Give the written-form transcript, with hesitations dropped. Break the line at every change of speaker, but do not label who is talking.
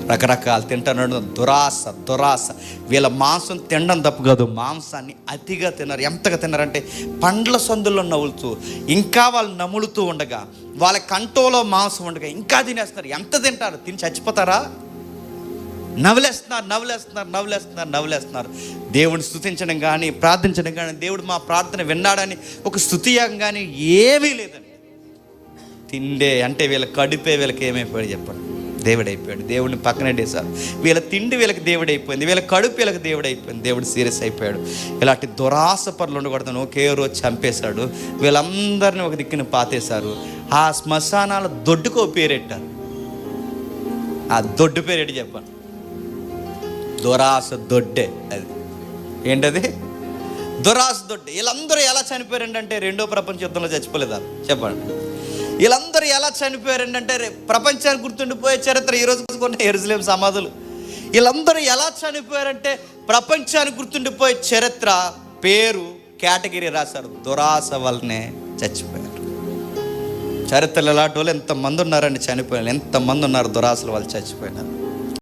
రకరకాలు తింటున్నాడు. దురాశ. వీళ్ళ మాంసం తినడం తప్పు కాదు, మాంసాన్ని అతిగా తిన్నారు. ఎంతగా తిన్నారంటే పండ్ల సందుల్లో నవ్వులుతూ, ఇంకా వాళ్ళు నములుతూ ఉండగా, వాళ్ళ కంటోలో మాంసం ఉండగా ఇంకా తినేస్తారు. ఎంత తింటారు? తిని చచ్చిపోతారా? నవ్వులేస్తున్నారు. దేవుని స్తుతించడం కానీ, ప్రార్థించడం కానీ, దేవుడు మా ప్రార్థన విన్నాడని ఒక స్తుతియాగం కానీ ఏమీ లేదండి. తిండే అంటే వీళ్ళ కడుపే వీళ్ళకి ఏమైపోయాడు చెప్పండి? దేవుడైపోయాడు. దేవుడిని పక్కనెట్టేశారు. వీళ్ళ తిండి వీళ్ళకి దేవుడైపోయింది, వీళ్ళ కడుపు వీళ్ళకి దేవుడైపోయింది. దేవుడు సీరియస్ అయిపోయాడు. ఇలాంటి దురాశ పనులు ఉండకూడదని ఒకే రోజు చంపేశాడు. వీళ్ళందరినీ ఒక దిక్కున పాతేశారు. ఆ శ్మశానాల దొడ్డుకో పేరెట్టారు. ఆ దొడ్డు పేరేంటి చెప్పండి? దురాశ దొడ్డే. అది ఏంటది? దురాశ దొడ్డే. వీళ్ళందరూ ఎలా చనిపోయారంటే రెండో ప్రపంచ యుద్ధంలో చచ్చిపోలేదా చెప్పండి? వీళ్ళందరూ ఎలా చనిపోయారంటే ప్రపంచానికి గుర్తుండిపోయే చరిత్ర ఈరోజు కొన్ని యెరూషలేము సమాధులు. వీళ్ళందరూ ఎలా చనిపోయారంటే ప్రపంచానికి గుర్తుండిపోయే చరిత్ర, పేరు, కేటగిరీ రాశారు. దురాశ వల్లనే చచ్చిపోయారు. చరిత్రలు ఎలాంటి వాళ్ళు ఎంతమంది ఉన్నారండి చనిపోయారు, ఎంతమంది ఉన్నారు దురాశల వాళ్ళు చచ్చిపోయినారు.